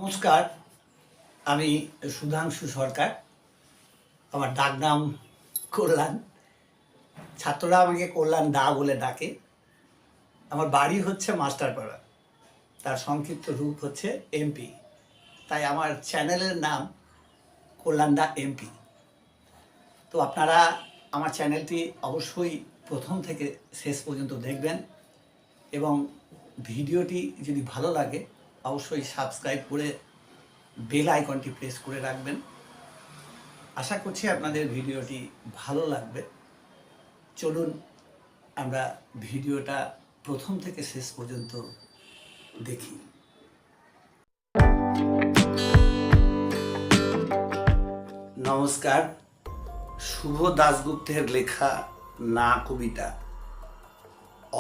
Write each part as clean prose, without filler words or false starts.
নমস্কার, আমি সুধাংশু সরকার। আমার ডাকনাম কল্যাণ। ছাত্ররা আমাকে কল্যাণ দা বলে ডাকে। আমার বাড়ি হচ্ছে মাস্টারপাড়া, তার সংক্ষিপ্ত রূপ হচ্ছে এমপি। তাই আমার চ্যানেলের নাম কল্যাণ দা এমপি। তো আপনারা আমার চ্যানেলটি অবশ্যই প্রথম থেকে শেষ পর্যন্ত দেখবেন এবং ভিডিওটি যদি ভালো লাগে অবশ্যই সাবস্ক্রাইব করে বেল আইকনটি প্রেস করে রাখবেন। আশা করছি আপনাদের ভিডিওটি ভালো লাগবে। চলুন আমরা ভিডিওটা প্রথম থেকে শেষ পর্যন্ত দেখি। নমস্কার। শুভ দাশগুপ্তের লেখা না কবিতা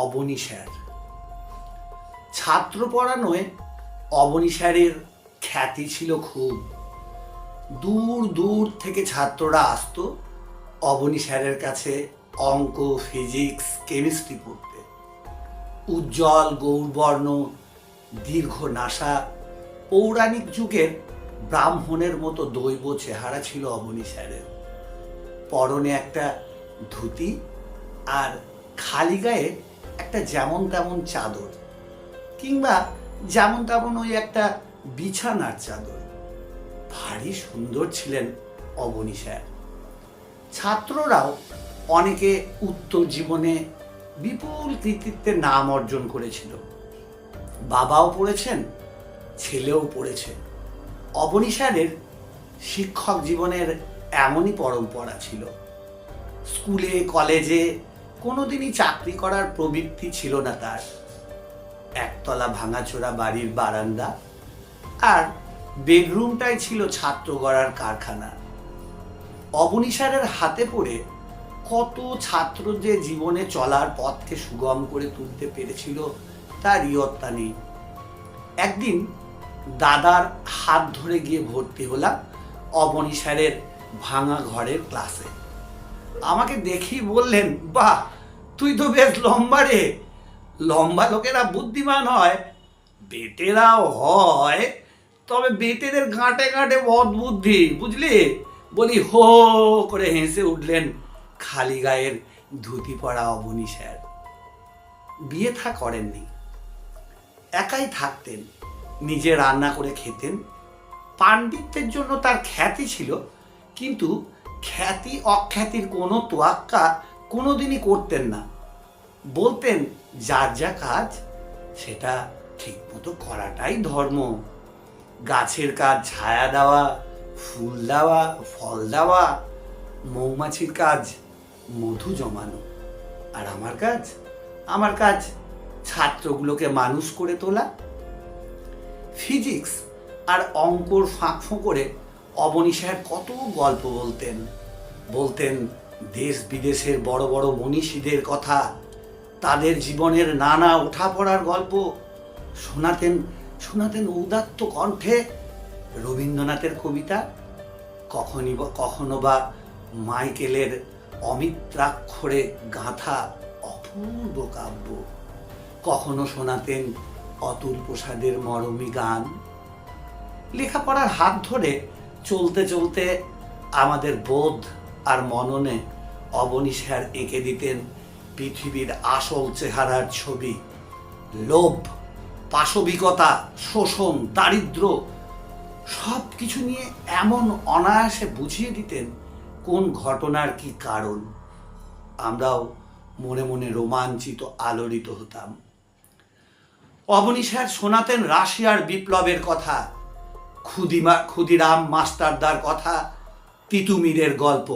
অবনী স্যার। ছাত্র পড়ানোয় অবনী স্যারের খ্যাতি ছিল খুব। দূর দূর থেকে ছাত্ররা আসতো অবনী স্যারের কাছে অঙ্ক, ফিজিক্স, কেমিস্ট্রি পড়তে। উজ্জ্বল গৌরবর্ণ, দীর্ঘ নাসা, পৌরাণিক যুগের ব্রাহ্মণের মতো দৈব চেহারা ছিল অবনী স্যারের। পরনে একটা ধুতি আর খালি গায়ে একটা যেমন তেমন চাদর, কিংবা যেমন তেমন ওই একটা বিছানার চাদর। ভারী সুন্দর ছিলেন অবনী স্যার। ছাত্ররাও অনেকে উত্তর জীবনে বিপুল কৃতিত্বের নাম অর্জন করেছিল। বাবাও পড়েছেন, ছেলেও পড়েছে। অবনী স্যারের শিক্ষক জীবনের এমনই পরম্পরা ছিল। স্কুলে কলেজে কোনোদিনই চাকরি করার প্রবৃত্তি ছিল না তার। একতলা ভাঙাচোরা বাড়ির বারান্দা আর বেডরুমটাই ছিল ছাত্র গড়ার কারখানা। অবনী স্যারের হাতে পড়ে কত ছাত্র যে জীবনে চলার পথকে সুগম করে তুলতে পেরেছিল তার ইয়ত্তা নেই। একদিন দাদার হাত ধরে গিয়ে ভর্তি হলাম অবনী স্যারের ভাঙা ঘরের ক্লাসে। আমাকে দেখি বললেন, বাহ, তুই তো বেশ লম্বা রে। লম্বা লোকেরা বুদ্ধিমান হয়, বেটেরাও হয়, তবে বেটেদের গাঁটে গাঁটে বদ বুদ্ধি, বুঝলি? বলি হো করে হেসে উঠলেন খালি গায়ের ধুতি পরা অবনী স্যার। বিয়ে থা করেননি, একাই থাকতেন, নিজে রান্না করে খেতেন। পাণ্ডিত্যের জন্য তার খ্যাতি ছিল, কিন্তু খ্যাতি অখ্যাতির কোনো তোয়াক্কা কোনোদিনই করতেন না। বলতেন যার যা কাজ সেটা ঠিক মতো করাটাই ধর্ম। গাছের কাজ ছায়া দেওয়া, ফুল দেওয়া, ফল দেওয়া। মৌমাছির কাজ মধু জমানো। আর আমার কাজ ছাত্রগুলোকে মানুষ করে তোলা। ফিজিক্স আর অঙ্কর ফাঁক ফোঁকরে অবনী স্যার কত গল্প বলতেন দেশ বিদেশের বড় বড় মনীষীদের কথা, তাদের জীবনের নানা ওঠাপড়ার গল্প। শোনাতেন উদাত্ত কণ্ঠে রবীন্দ্রনাথের কবিতা, কখনো বা মাইকেলের অমিত্রাক্ষরে গাঁথা অপূর্ব কাব্য। কখনো শোনাতেন অতুল প্রসাদের মরমী গান। লেখাপড়ার হাত ধরে চলতে চলতে আমাদের বোধ আর মননে অবনী স্যার এঁকে দিতেন পৃথিবীর আসল চেহারার ছবি। লোভ, পাশবিকতা, শোষণ, দারিদ্র্য সব কিছু নিয়ে এমন অনায়াসে বুঝিয়ে দিতেন কোন ঘটনার কি কারণ। আমরাও মনে মনে রোমাঞ্চিত, আলোড়িত হতাম। অবনী স্যার শোনাতেন রাশিয়ার বিপ্লবের কথা, ক্ষুদিরাম মাস্টারদার কথা, তিতুমিরের গল্প।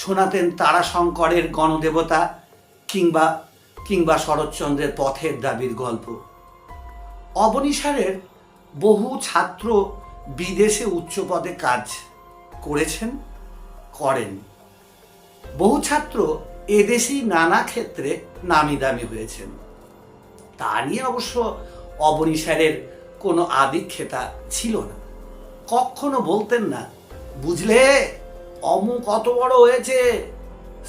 শোনাতেন তারাশঙ্করের গণদেবতা, কিংবা শরৎচন্দ্রের পথের দাবির গল্প। অবনী স্যারের বহু ছাত্র বিদেশে উচ্চ পদে কাজ করেছেন, করেন। বহু ছাত্র এদেশেই নানা ক্ষেত্রে নামি দামি হয়েছেন। তা নিয়ে অবশ্য অবনী স্যারের কোনো আদিক্ষেতা ছিল না। কখনো বলতেন না, বুঝলে অমুক কত বড় হয়েছে,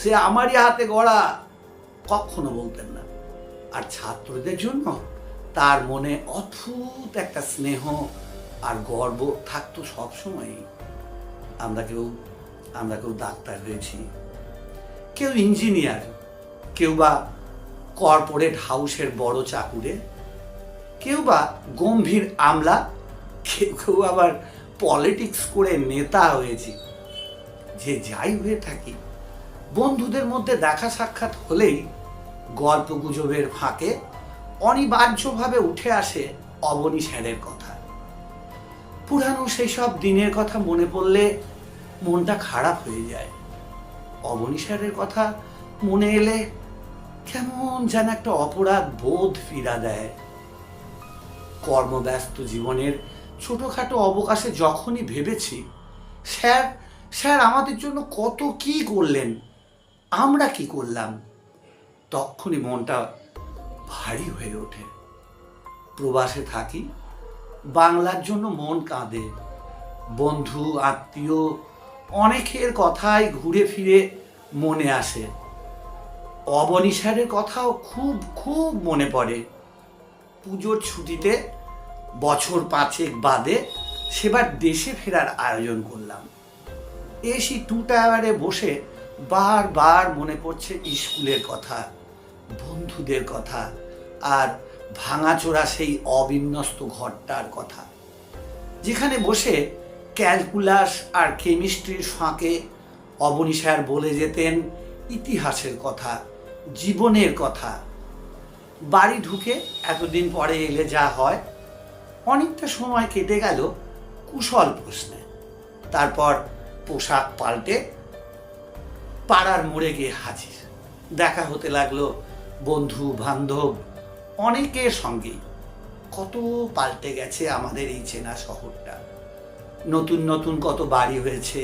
সে আমারই হাতে গড়া। কখনো বলতেন না। আর ছাত্রদের জন্য তার মনে অদ্ভুত একটা স্নেহ আর গর্ব থাকতো সবসময়ই। আমরা কেউ ডাক্তার হয়েছি, কেউ ইঞ্জিনিয়ার, কেউ বা কর্পোরেট হাউসের বড় চাকুরে, কেউ বা গম্ভীর আমলা, কেউ কেউ আবার পলিটিক্স করে নেতা হয়েছি। যে যাই হয়ে থাকি, বন্ধুদের মধ্যে দেখা সাক্ষাৎ হলেই গল্প গুজবের ফাঁকে অনিবার্যভাবে উঠে আসে অবনী স্যারের কথা। পুরানো সেই সব দিনের কথা মনে পড়লে মনটা খারাপ হয়ে যায়। অবনী স্যারের কথা মনে এলে কেমন যেন একটা অপরাধ বোধ ফিরা দেয়। কর্মব্যস্ত জীবনের ছোটখাটো অবকাশে যখনই ভেবেছি স্যার স্যার আমাদের জন্য কত কি করলেন, আমরা কি করলাম, তখনই মনটা ভারী হয়ে ওঠে। প্রবাসে থাকি, বাংলার জন্য মন কাঁদে। বন্ধু আত্মীয় অনেকের কথাই ঘুরে ফিরে মনে আসে। অবনী স্যারের কথাও খুব খুব মনে পড়ে। পুজোর ছুটিতে বছর 5 বাদে সেবার দেশে ফেরার আয়োজন করলাম। এসি 2 টায়ারে বসে বারবার মনে পড়ছে স্কুলের কথা, বন্ধুদের কথা, আর ভাঙাচোরা সেই অবিন্যস্ত ঘরটার কথা, যেখানে বসে ক্যালকুলাস আর কেমিস্ট্রির ফাঁকে অবনী স্যার বলে যেতেন ইতিহাসের কথা, জীবনের কথা। বাড়ি ঢুকে এতদিন পরে এলে যা হয়, অনেকটা সময় কেটে গেল কুশল প্রশ্নে। তারপর পোশাক পাল্টে পাড়ার মোড়ে গিয়ে হাজির। দেখা হতে লাগলো বন্ধু বান্ধব অনেকের সঙ্গেই। কত পাল্টে গেছে আমাদের এই চেনা শহরটা। নতুন নতুন কত বাড়ি হয়েছে,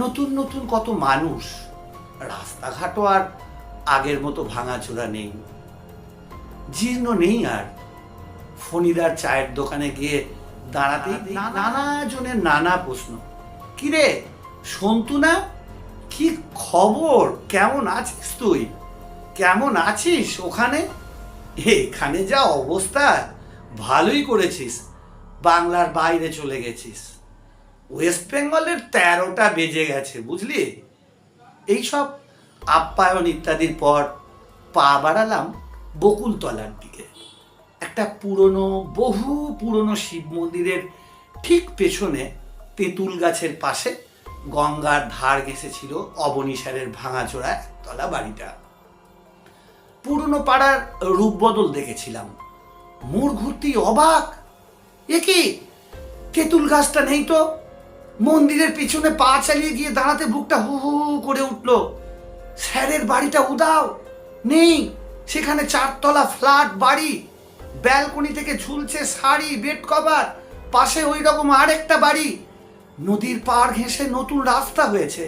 নতুন নতুন কত মানুষ। রাস্তাঘাটও আর আগের মতো ভাঙাচোরা নেই, জীর্ণ নেই আর। ফণিদার চায়ের দোকানে গিয়ে দাঁড়াতেই নানা জনের নানা প্রশ্ন। কিরে সন্তু না, কি খবর, কেমন আছিস তুই, কেমন আছিস ওখানে? এখানে যা অবস্থা, ভালোই করেছিস, বাংলার বাইরে চলে গেছিস। ওয়েস্ট বেঙ্গলের 13টা বেজে গেছে বুঝলি। এইসব আপ্যায়ন ইত্যাদির পর পা বাড়ালাম বকুলতলার দিকে। একটা বহু পুরনো শিব মন্দিরের ঠিক পেছনে তেঁতুল গাছের পাশে গঙ্গার ধার ঘেঁষেছিল অবনী স্যারের ভাঙাচোরা একতলা বাড়িটা। পুরনো পাড়ার রূপবদল দেখেছিলাম। মোড় ঘুরতেই অবাক, এ কি তেঁতুল গাছটা নেই তো। মন্দিরের পিছনে পা চালিয়ে গিয়ে দাঁড়াতে বুকটা হু হু করে উঠল। স্যারের বাড়িটা উদাও, নেই সেখানে। 4তলা ফ্ল্যাট বাড়ি, ব্যালকনি থেকে ঝুলছে শাড়ি, বেড কভার। পাশে ওই রকম আরেকটা বাড়ি। নদীর পাড় ঘেঁষে নতুন রাস্তা হয়েছে।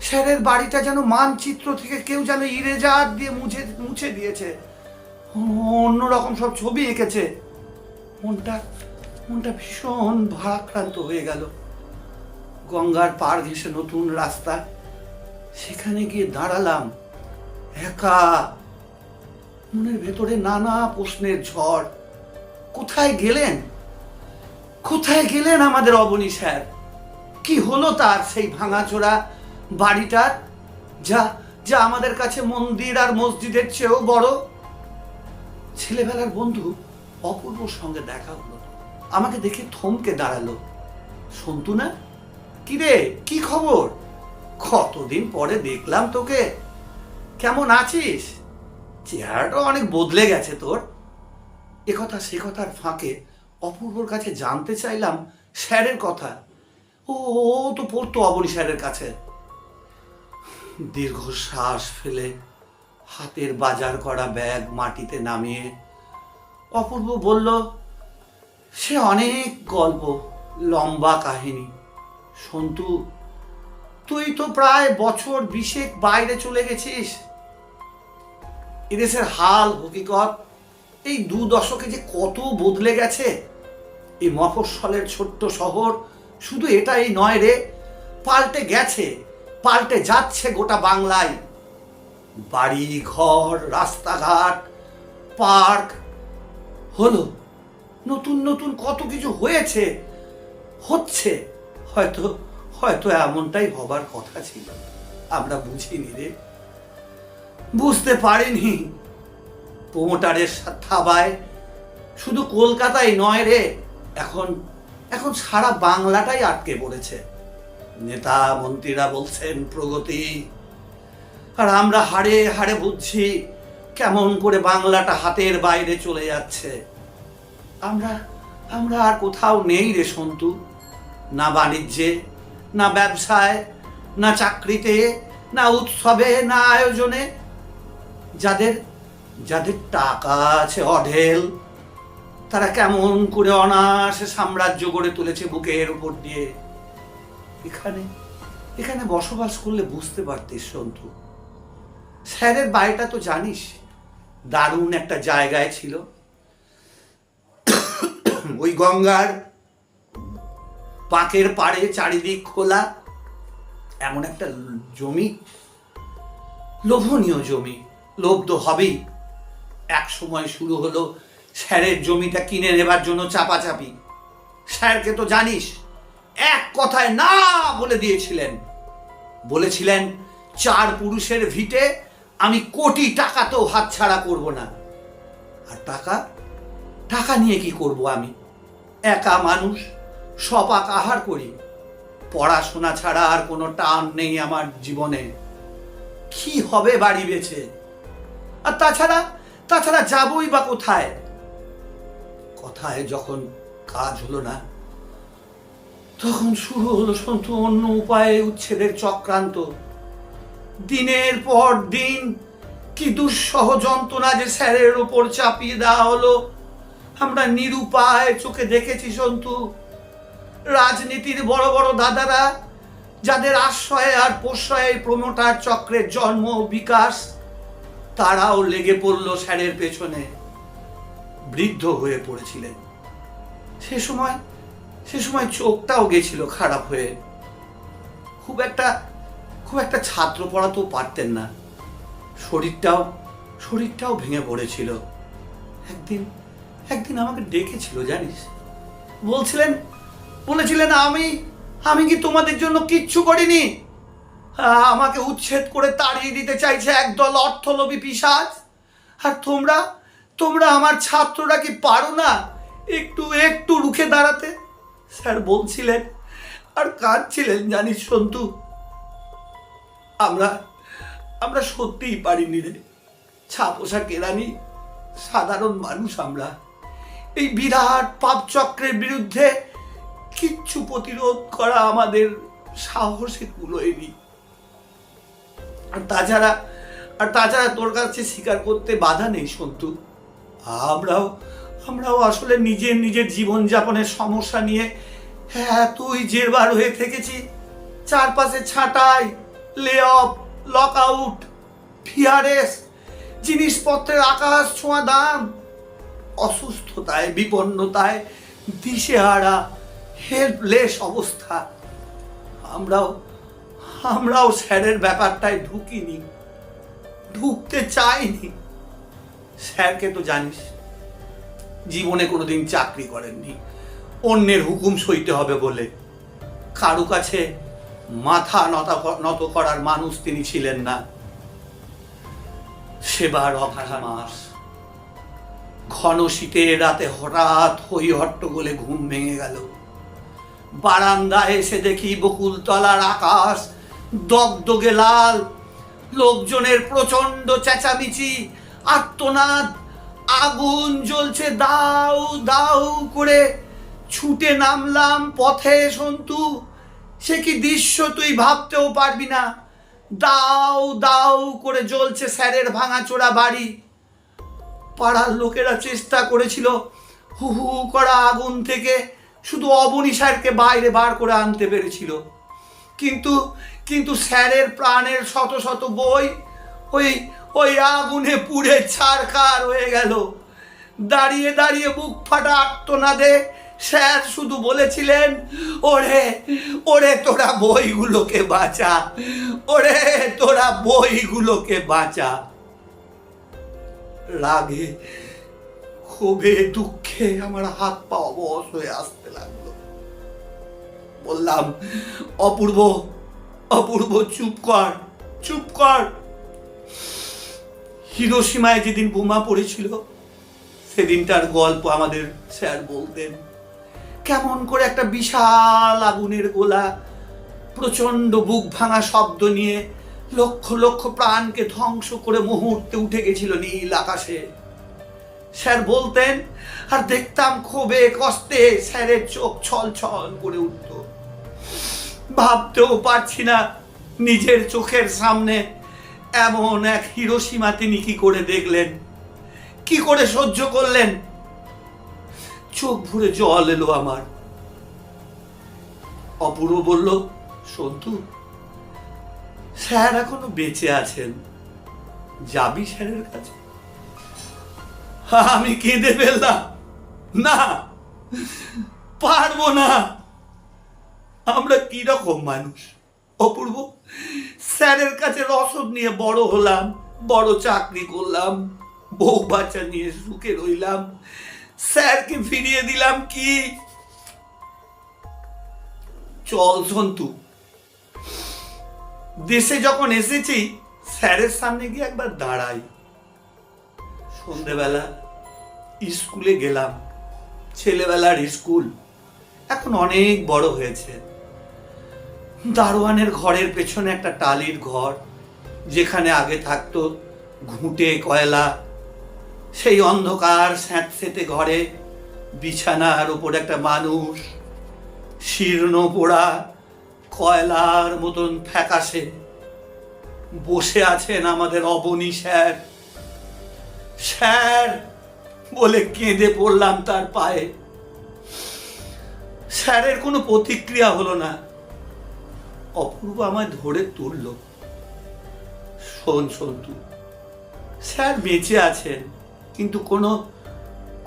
স্যারের বাড়িটা যেন মানচিত্র থেকে কেউ যেন ইরেজার দিয়ে মুছে দিয়েছে, অন্যরকম সব ছবি এঁকেছে। মনটা ভীষণ ভারাক্রান্ত হয়ে গেল। গঙ্গার পাড় ঘেঁষে নতুন রাস্তা, সেখানে গিয়ে দাঁড়ালাম একা। মনের ভেতরে নানা প্রশ্নের ঝড়। কোথায় গেলেন আমাদের অবনী স্যার? কি হলো তার সেই ভাঙাচোরা বাড়িটার, যা আমাদের কাছে মন্দির আর মসজিদের চেয়েও বড়? ছেলেবেলার বন্ধু অপূর্বর সঙ্গে দেখা হলো, আমাকে দেখে থমকে দাঁড়ালো। সন্তু না, কিরে কি খবর, কতদিন পরে দেখলাম তোকে, কেমন আছিস? চেহারাটা অনেক বদলে গেছে তোর। একথা সে কথার ফাঁকে অপূর্বর কাছে জানতে চাইলাম স্যারের কথা। ও তো পড়তো অবনী স্যারের কাছে। দীর্ঘশ্বাস ফেলে হাতের বাজার করা ব্যাগ মাটিতে নামিয়ে অপূর্ব বলল, সে অনেক গল্প, লম্বা কাহিনী। সন্তু, তুই তো প্রায় বছর 20 বাইরে চলে গেছিস। এদেশের হাল হকিকত এই 2 দশকে যে কত বদলে গেছে। এই মফস্বলের ছোট্ট শহর শুধু এটাই নয় রে, পাল্টে গেছে, পাল্টে যাচ্ছে গোটা বাংলায়। বাড়ি ঘর, রাস্তাঘাট, পার্ক হলো, নতুন নতুন কত কিছু হয়েছে, হচ্ছে। হয়তো হয়তো এমনটাই হবার কথা ছিল, আমরা বুঝিনি রে, বুঝতে পারিনি। প্রমোটারের থাবায় শুধু কলকাতায় নয় রে, এখন এখন সারা বাংলাটাই আটকে পড়েছে। নেতা মন্ত্রীরা বলছেন প্রগতি, আর আমরা হাড়ে হাড়ে বুঝছি কেমন করে বাংলাটা হাতের বাইরে চলে যাচ্ছে। আমরা আমরা আর কোথাও নেই রে সন্তু, না বাণিজ্যে, না ব্যবসায়, না চাকরিতে, না উৎসবে, না আয়োজনে। যাদের যাদের টাকা আছে অঢেল, তারা কেমন করে অনায়াসে সাম্রাজ্য গড়ে তুলেছে বুকের উপর দিয়ে। এখানে এখানে বসবাস করলে বুঝতে পারতিস সন্তু। স্যারের বাড়িটা তো জানিস, দারুণ একটা জায়গায় ছিল, ওই গঙ্গার পাঁকের পাড়ে, চারিদিক খোলা, এমন একটা জমি, লোভনীয় জমি। লোভ তো হবেই। এক সময় শুরু হলো স্যারের জমিটা কিনে নেবার জন্য চাপাচাপি। স্যারকে তো জানিস, এক কথায় না বলে দিয়েছিলেন। বলেছিলেন 4 পুরুষের ভিটে আমি কোটি টাকাতেও হাতছাড়া করব না। আর টাকা টাকা নিয়ে কি করব আমি? একা মানুষ, সপাক আহার করি। পড়াশোনা ছাড়া আর কোনো টান নেই আমার জীবনে। কি হবে বাড়ি বেচে? আর তাছাড়া যাবই বা কোথায়? কথায় যখন কাজ হলো না, তখন শুরু হলো সন্তু অন্য উপায়ে উচ্ছেদের চক্রান্ত। দিনের পর দিন কি দুঃসহ যন্ত্রণা যে স্যারের ওপর চাপিয়ে দেওয়া হলো, আমরা নিরুপায় চোখে দেখেছি সন্তু। রাজনীতির বড় বড় দাদারা, যাদের আশ্রয়ে আর প্রশ্রয়ে প্রমোটার চক্রের জন্ম বিকাশ, তারাও লেগে পড়ল স্যারের পেছনে। বৃদ্ধ হয়ে পড়েছিলেন সে সময় চোখটাও গেছিল খারাপ হয়ে। খুব একটা ছাত্র পড়াতেও পারতেন না। শরীরটাও ভেঙে পড়েছিল। একদিন আমাকে ডেকেছিল জানিস, বলেছিলেন আমি কি তোমাদের জন্য কিচ্ছু করিনি? আমাকে উচ্ছেদ করে তাড়িয়ে দিতে চাইছে একদল অর্থলোভী পিশাচ। আর তোমরা আমার ছাত্ররা কি পারো না একটু রুখে দাঁড়াতে? স্যার বলছিলেন আর কাঁদছিলেন জানিস সন্তু। আমরা সত্যিই পারিনি রে। ছাপোষা কেরানি সাধারণ মানুষ আমরা। এই বিরাট পাপ চক্রের বিরুদ্ধে কিচ্ছু প্রতিরোধ করা আমাদের সাহসে কুলোয়নি। আর তাছাড়া তোর কাছে স্বীকার করতে বাধা নেই সন্তু, আমরাও আসলে নিজের জীবনযাপনের সমস্যা নিয়ে এতই জেরবার হয়ে থেকেছি। চারপাশে ছাঁটাই, লে অফ, লক আউট, ভিআরএস, জিনিসপত্রের আকাশ ছোঁয়া দাম, অসুস্থতায়, বিপন্নতায়, দিশেহারা, হেল্পলেস অবস্থা। আমরাও স্যারের ব্যাপারটায় ঢুকতে চাইনি। স্যারকে তো জানিস, জীবনে কোনোদিন চাকরি করেননি। অন্যের হুকুম সইতে হবে বলে কারো কাছে মাথা নত করার মানুষ তিনি ছিলেন না। সেবার অঘা মাস, ঘন শীতের রাতে হঠাৎ হই হট্টগোলে ঘুম ভেঙে গেল। বারান্দায় এসে দেখি বকুলতলার আকাশ দগদগে লাল। লোকজনের প্রচন্ড চেঁচামেচি, আর্তনাদ, আগুন জ্বলছে দাউ দাউ করে। ছুটে নামলাম পথে সন্তু। সে কি দৃশ্য তুই ভাবতেও পারবি না। দাউ দাউ করে জ্বলছে স্যারের ভাঙাচোরা বাড়ি। পাড়ার লোকেরা চেষ্টা করেছিল হু হু করা আগুন থেকে শুধু অবনী স্যারকে বাইরে বার করে আনতে পেরেছিল। কিন্তু স্যারের প্রাণের শত শত বই ওই আগুনে পুড়ে ছারখার হয়ে গেল। দাঁড়িয়ে বুক ফাটা আর্তনাদে স্যার শুধু বলেছিলেন, ওরে তোরা বইগুলোকে বাঁচা, তোরা বইগুলোকে বাঁচা। রাগে ক্ষোভে দুঃখে আমার হাত পা অবশ হয়ে আসতে লাগলো। বললাম, অপূর্ব, অপূর্ব, চুপ কর, চুপ কর। হিরোশিমায় যেদিন বোমা পড়েছিল সেদিনটার গল্প আমাদের স্যার বলতেন। কেমন করে একটা বিশাল আগুনের গোলা প্রচন্ড বুক ভাঙা শব্দ নিয়ে লক্ষ লক্ষ প্রাণকে ধ্বংস করে মুহূর্তে উঠে গেছিল নীল আকাশে। স্যার বলতেন আর দেখতাম ক্ষোভে কষ্টে স্যারের চোখ ছল ছল করে উঠত। ভাবতেও পারছি না নিজের চোখের সামনে এমন এক হিরোশিমা তিনি কি করে দেখলেন, কি করে সহ্য করলেন। চোখ ভরে জল এলো আমার। অপূর্ব বলল, সন্তু, স্যার এখনো বেঁচে আছেন, যাবি স্যারের কাছে? আমি কেঁদে ফেললাম, না, পারবো না। আমরা কিরকম মানুষ অপূর্ব? স্যারের কাছে রসদ নিয়ে বড় হলাম, বড় চাকরি করলাম, বউ বাচ্চা নিয়ে সুখে রইলাম, স্যারকে ফিরিয়ে দিলাম কি? চল সন্তু, দেশে যখন এসেছি স্যারের সামনে গিয়ে একবার দাঁড়াই। সন্ধেবেলা স্কুলে গেলাম, ছেলেবেলার স্কুল, এখন অনেক বড় হয়েছে। দারোয়ানের ঘরের পেছনে একটা টালির ঘর, যেখানে আগে থাকতো ঘুঁটে কয়লা। সেই অন্ধকার স্যাঁতসেঁতে ঘরে বিছানার উপর একটা মানুষ, শীর্ণ পোড়া কয়লার মতন ফ্যাকাশে, বসে আছেন আমাদের অবনী স্যার। স্যার বলে কেঁদে পড়লাম তার পায়ে। স্যারের কোনো প্রতিক্রিয়া হলো না। অপূর্ব আমায় ধরে তুলল। শোন সন্তু, স্যার বেঁচে আছেন, কিন্তু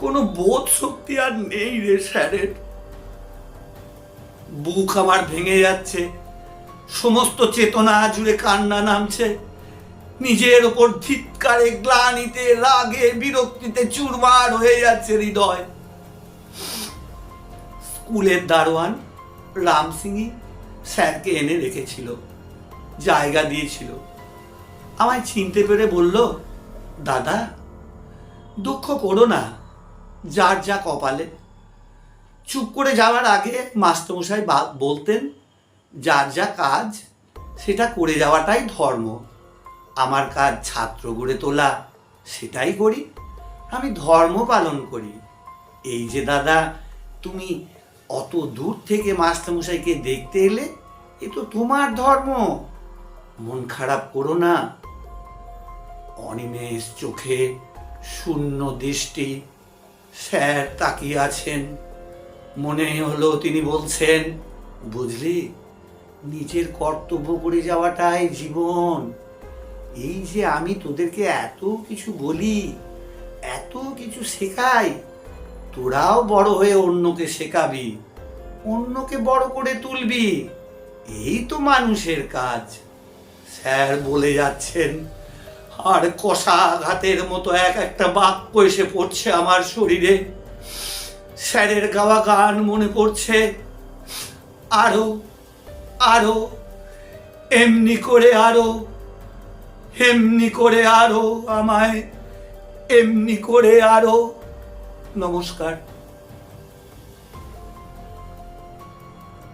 কোনো বোধ শক্তি আর নেই রে স্যারের। বুক আমার ভেঙে যাচ্ছে, সমস্ত চেতনা জুড়ে কান্না নামছে। নিজের ওপর ধিক্কারে, গ্লানিতে, রাগে, বিরক্তিতে চুরমার হয়ে যাচ্ছে হৃদয়। স্কুলের দারোয়ান রাম সিংই স্যারকে এনে রেখেছিল, জায়গা দিয়েছিল। আমায় চিনতে পেরে বলল, দাদা, দুঃখ করো না, যার যা কপালে। চুপ করে যাওয়ার আগে মাস্টারমশাই বলতেন, যার যা কাজ সেটা করে যাওয়াটাই ধর্ম। আমার কাজ ছাত্র গড়ে তোলা, সেটাই করি, আমি ধর্ম পালন করি। এই যে দাদা, তুমি অত দূর থেকে মাস্টারমশাইকে দেখতে এলে, এ তো তোমার ধর্ম, মন খারাপ করো না। অনিমেষ চোখে, শূন্য দৃষ্টি, স্যার তাকিয়ে আছেন। মনে হলো তিনি বলছেন, বুঝলি, নিজের কর্তব্য করে যাওয়াটাই জীবন। এই যে আমি তোদেরকে এত কিছু বলি, এত কিছু শেখাই, তোরাও বড় হয়ে অন্যকে শেখাবি, অন্যকে বড় করে তুলবি, এই তো মানুষের কাজ। স্যার বলে যাচ্ছেন, আর কষা আঘাতের মতো এক একটা বাক্য এসে পড়ছে আমার শরীরে। স্যারের গাওয়া গান মনে পড়ছে, আরো আরো, এমনি করে আরো, এমনি করে আরো, আমায় এমনি করে আরো। নমস্কার।